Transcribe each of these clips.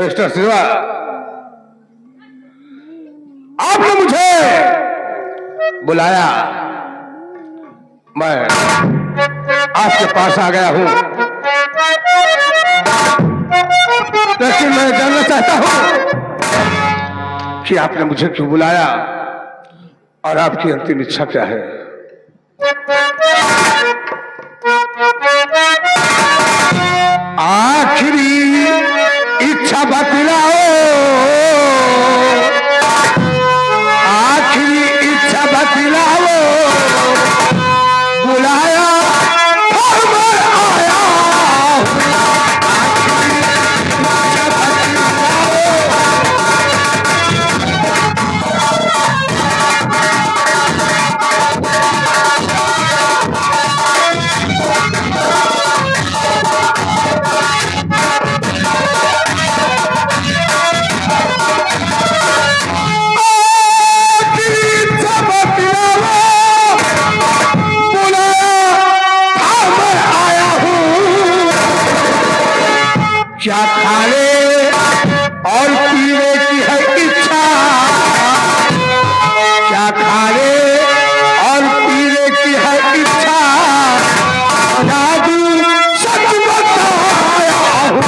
Mister सिल्वा, आपने मुझे बुलाया, मैं आपके पास आ गया हूं, लेकिन मैं जानना चाहता हूं कि आपने मुझे क्यों बुलाया और आपकी अंतिम इच्छा क्या है? आखिरी इच्छा बतलाओ, आखिरी इच्छा बतलाओ, बुलाया और मैं आया। क्या खाने और पीने की है इच्छा? क्या खाने और पीने की है इच्छा? जादू सच बताया हूं।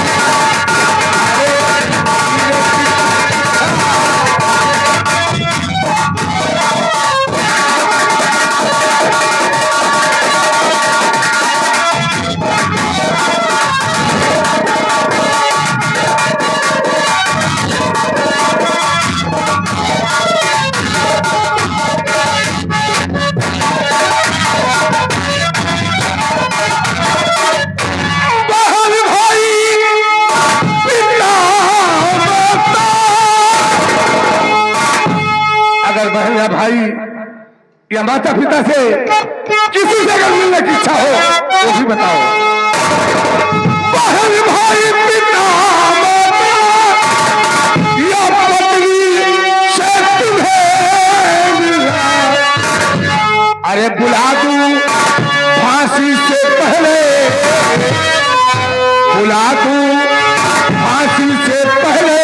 बहन या भाई या माता पिता से किसी से अगर मिलने की इच्छा हो वो भी बताओ। बहन भाई पिता माता या पत्नी से तुम्हें मिलना, अरे बुला दूं फांसी से पहले, बुला दूं फांसी से पहले,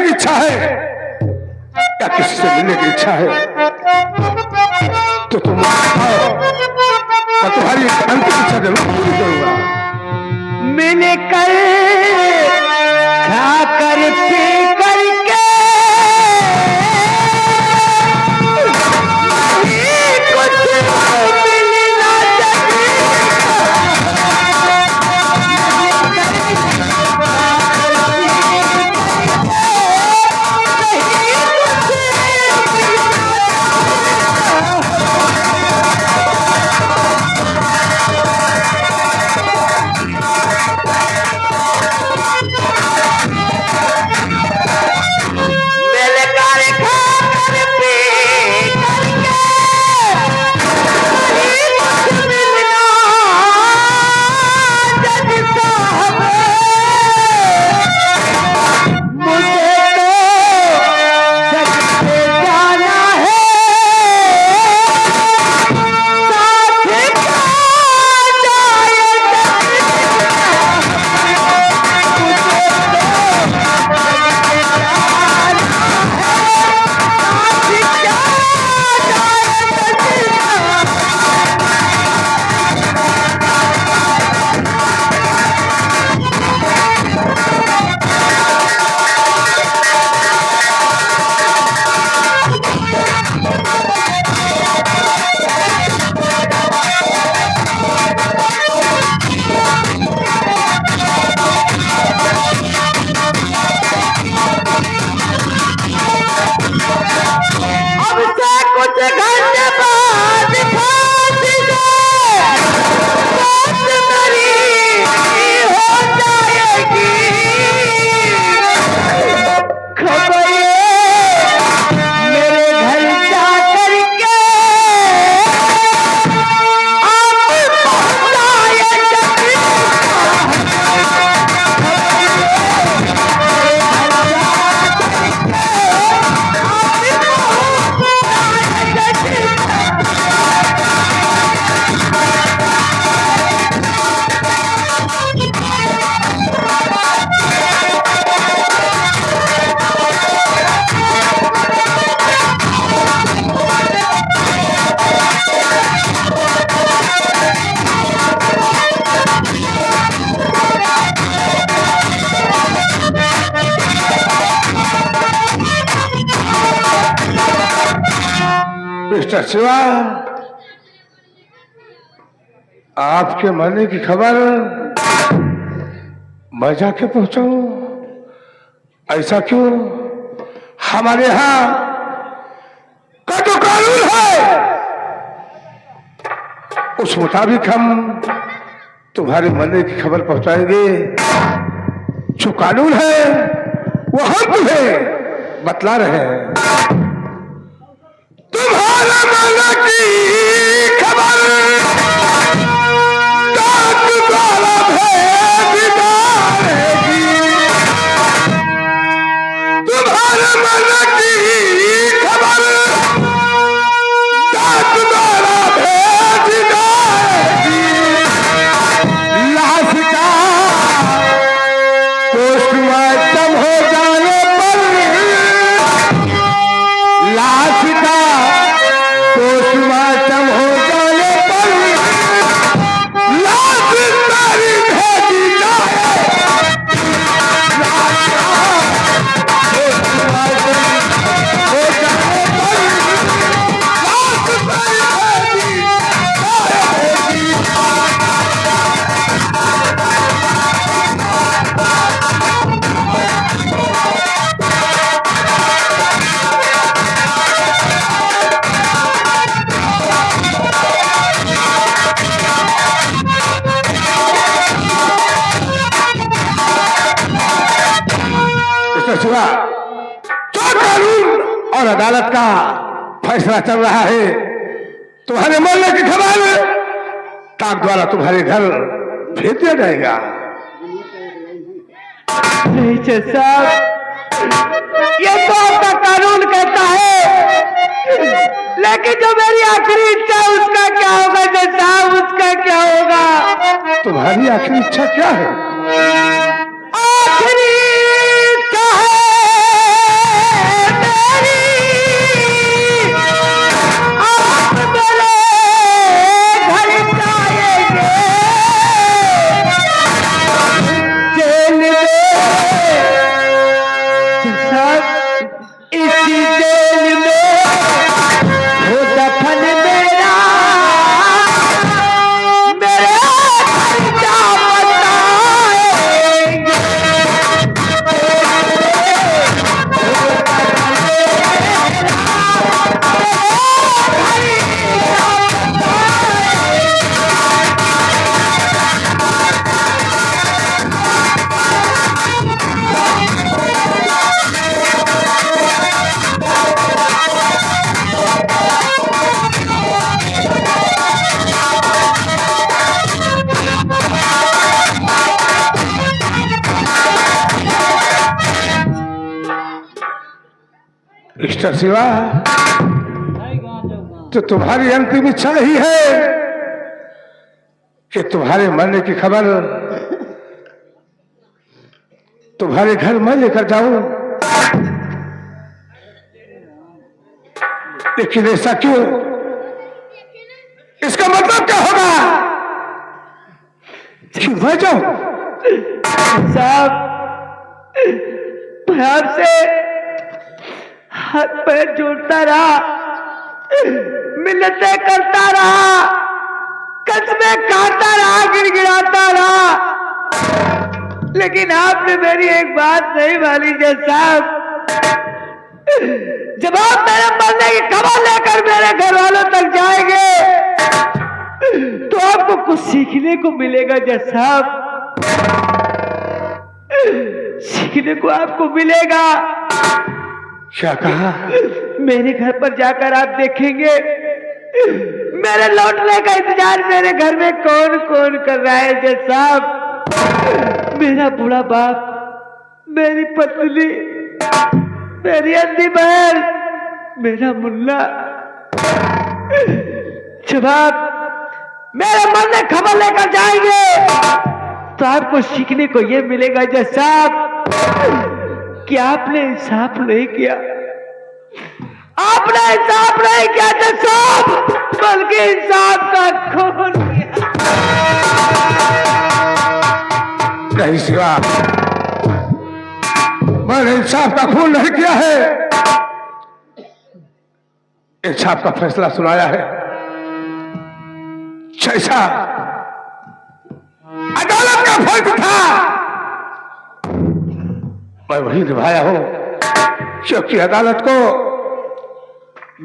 इच्छा है या किसी से मिलने की इच्छा है तो तुम बताओ, मैं तुम्हारी अंतिम इच्छा जरूर पूरी करूंगा। मिलकर खाकर पी करके मिस्टर शिवा, आपके मरने की खबर मैं जाके पहुंचाऊं? ऐसा क्यों? हमारे यहां का जो कानून है उस मुताबिक हम तुम्हारे मरने की खबर पहुंचाएंगे। जो कानून है वो हम तुम्हें बतला रहे हैं। तुम्हारे मरने की खबर द्वारा भेज डालेगी। तुम्हारे मरने की खबर द्वारा भेज डालेगी। लाश का पोस्टमार्टम हो जाने पर, लाश का पोस्टमार्टम हो जाने पर लाश तारी भेजी जाए। लाश का पोस्टमार्टम हो जाने पर लाश तारी भेजी जाएगी। शिवा, जो कानून और अदालत का फैसला चल रहा है, तुम्हारे मरने की खबर ताक द्वारा तुम्हारे घर भेज दिया जाएगा। नहीं जज साहब, ये तो आपका कानून कहता है, लेकिन जो मेरी आखिरी इच्छा है उसका क्या होगा जज साहब? उसका क्या होगा? तुम्हारी आखिरी इच्छा क्या है? आखिरी इच्छा है मेरी, आप मेरे घर जाएंगे जेल में। जज साहब, इसी जेल में हो दफन मेरा, मेरे खर्चा बताएंगे। मिस्टर शिवा, तो तुम्हारी अंतिम इच्छा यही है कि तुम्हारे मरने की खबर तुम्हारे घर मैं लेकर जाऊं? लेकिन ऐसा क्यों? इसका मतलब क्या होगा कि मैं जाऊं? साहब, मैं आपसे हाथ पैर जोड़ता रहा, मिन्नतें करता रहा, कस्में खाता रहा, गिड़गिड़ाता रहा, लेकिन आपने मेरी एक बात नहीं मानी जज साहब। जब आप मेरे मरने की खबर लेकर मेरे घर वालों तक जाएंगे तो आपको कुछ सीखने को मिलेगा जज साहब, सीखने को आपको मिलेगा। क्या कहा? मेरे घर पर जाकर आप देखेंगे मेरे लौटने का इंतजार मेरे घर में कौन कौन कर रहा है जज साहब। मेरा बूढ़ा बाप, मेरी पत्नी, मेरी अंधी बहन, मेरा मुन्ना। जब आप मेरे मन में खबर लेकर जाएंगे तो आपको सीखने को यह मिलेगा जज साहब कि आपने इंसाफ नहीं किया, आपने इंसाफ नहीं किया जज साहब, बल्कि इंसाफ का खून किया। नहीं शिवा, मैंने इंसाफ का खून नहीं किया है। इंसाफ का फैसला सुनाया है। जैसा अदालत का फर्ज था मैं वही निभाया हूं, क्योंकि अदालत को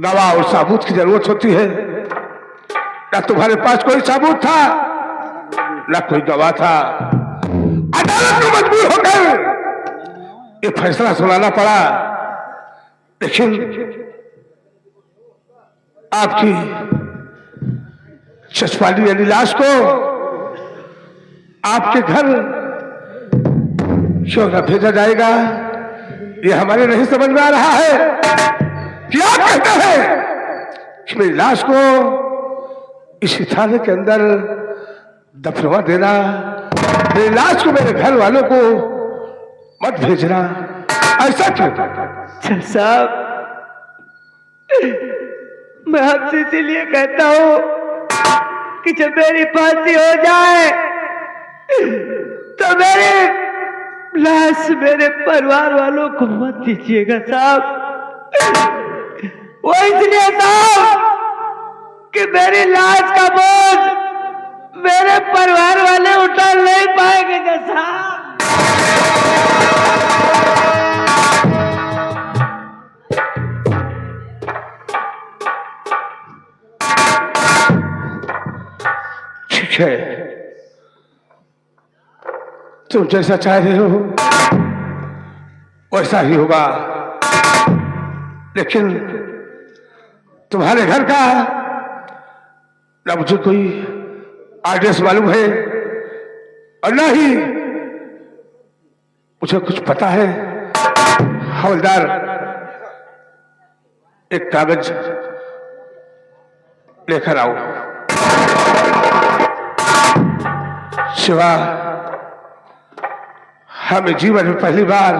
गवाह और सबूत की जरूरत होती है। न तुम्हारे पास कोई सबूत था न कोई गवाह था। अदालत को मजबूर होकर ये फैसला सुनाना पड़ा। लेकिन आपकी चचपाली यानी लाश को आपके घर क्यों न भेजा जाएगा, ये हमारे नहीं समझ में आ रहा है। क्या कहते हैं कि मेरी लाश को इसी थाने के अंदर दफनवा देना, मेरी लाश को मेरे घर वालों को मत भेजना, ऐसा क्यों? जज साहब, मैं आपसे इसीलिए कहता हूं कि जब मेरी फांसी हो जाए तो मेरी लाश मेरे परिवार वालों को मत दीजिएगा साहब। वो इसलिए साहब कि मेरी लाश का बोझ मेरे परिवार वाले उठा नहीं पाएंगे जज साहब। ठीक है, तुम जैसा चाह रहे हो वैसा ही होगा। लेकिन तुम्हारे घर का ना मुझे कोई एड्रेस मालूम है और ना ही मुझे कुछ पता है। हवलदार, एक कागज लेकर आओ। शिवा, हमें जीवन में पहली बार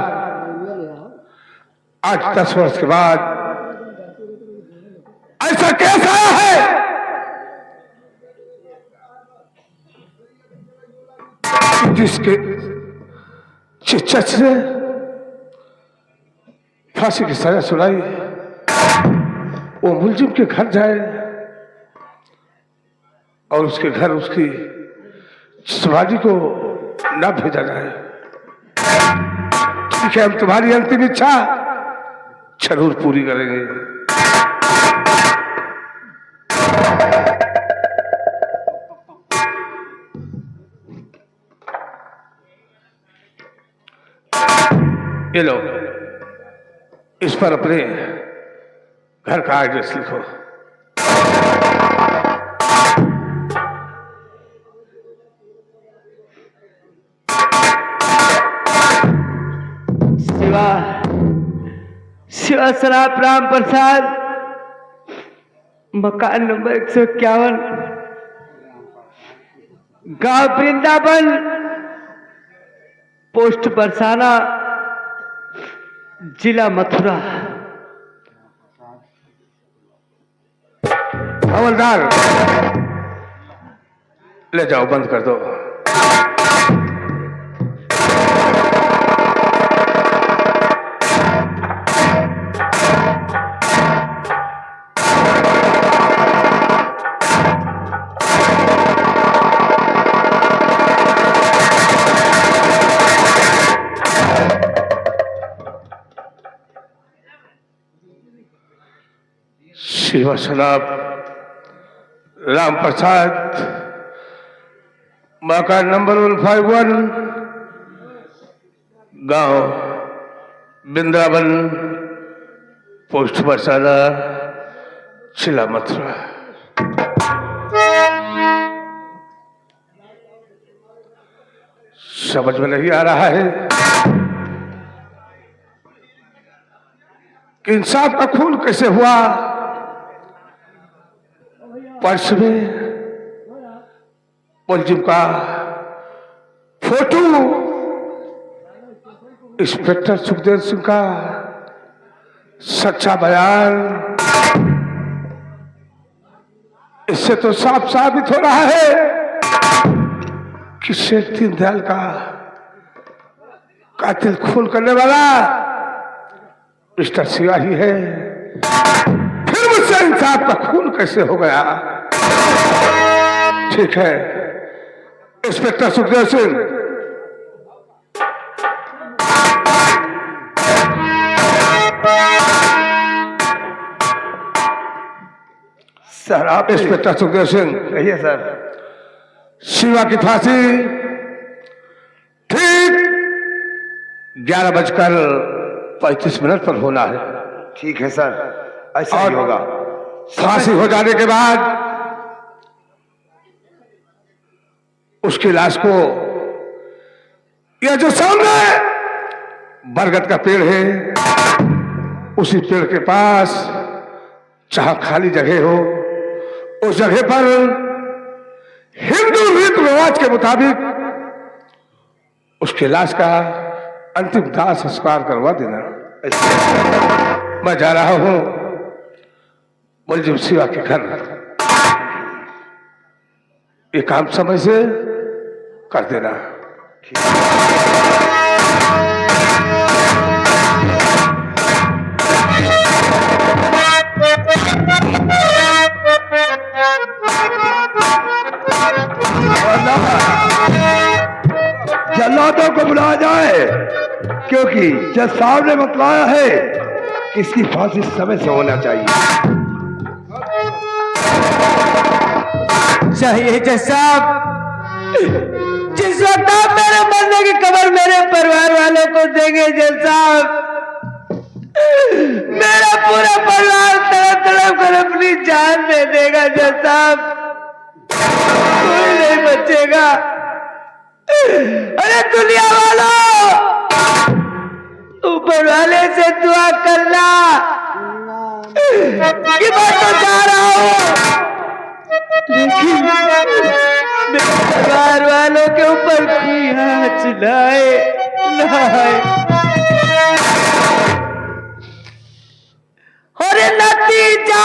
आज 10 वर्ष के बाद ऐसा केस आया है जिसके जज से फांसी की सजा सुनाई, वो मुलजिम के घर जाए और उसके घर उसकी समाधि को न भेजा जाए। ठीक है, हम तुम्हारी अंतिम इच्छा जरूर पूरी करेंगे। ये लो, इस पर अपने घर का एड्रेस लिखो। शिवा सराफ राम प्रसाद, मकान नंबर 151, गांव वृंदावन, पोस्ट बरसाना, जिला मथुरा। हवलदार, ले जाओ, बंद कर दो। शिवा सराफ राम प्रसाद, मकान नंबर 151, गांव वृंदावन, पोस्ट बरसाना, जिला मथुरा। समझ में नहीं आ रहा है कि इंसाफ का खून कैसे हुआ। पर्स में मुलजिम का फोटो, इंस्पेक्टर सुखदेव सिंह का सच्चा बयान, इससे तो साफ साबित हो रहा है कि शेख दीनदयाल का कातिल खून करने वाला मिस्टर शिवा ही है। फिर मुझसे साहब का खून कैसे हो गया? ठीक है इंस्पेक्टर सुखदेव सिंह, सर आप इंस्पेक्टर सुखदेव सिंह, कहिए सर। शिवा की फांसी ठीक 11:35 पर होना है। ठीक है सर, ऐसा ही होगा। फांसी हो जाने के बाद उसकी लाश को यह जो सामने बरगद का पेड़ है उसी पेड़ के पास जहां खाली जगह हो उस जगह पर हिंदू रीत रिवाज के मुताबिक उसके लाश का अंतिम दाह संस्कार करवा देना। मैं जा रहा हूं मुलजिम शिवा के घर। ये काम समय से कर देना। जल्लादों को बुलाया जाए, क्योंकि जज साहब ने बतलाया है कि इसकी फांसी समय से होना चाहिए। जज साहब, जिस वक्त आप मेरे मरने की खबर मेरे परिवार वालों को देंगे जज साहब, मेरा पूरा परिवार तड़प तड़प कर अपनी जान दे देगा जज साहब, कोई नहीं बचेगा। अरे दुनिया वालों, ऊपर वाले से दुआ करना कि मैं तो जा रहा हूं, लेकिन मेरे परिवार वालों के ऊपर कोई आँच ना आए। और नतीजा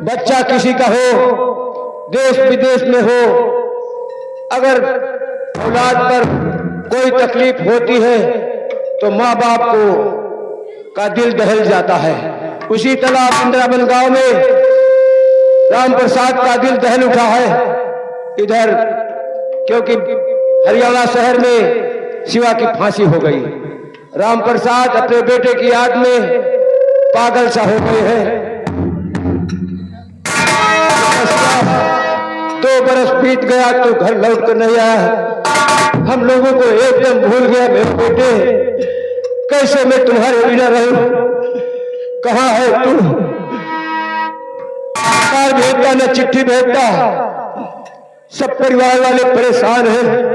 बच्चा किसी का हो, देश विदेश में हो, अगर औलाद पर कोई तकलीफ होती है तो माँ बाप का दिल दहल जाता है। उसी तरह इंदिरावन गांव में राम प्रसाद का दिल दहल उठा है इधर, क्योंकि हरियाणा शहर में शिवा की फांसी हो गई। राम प्रसाद अपने बेटे की याद में पागल सा हो गए हैं। 2 बरस बीत गया तो घर लौट कर नहीं आया। हम लोगों को एकदम भूल गया मेरे बेटे। कैसे मैं तुम्हारे बिना रहूं? कहाँ है तू? कार भेजता न चिट्ठी भेजता। सब परिवार वाले परेशान हैं।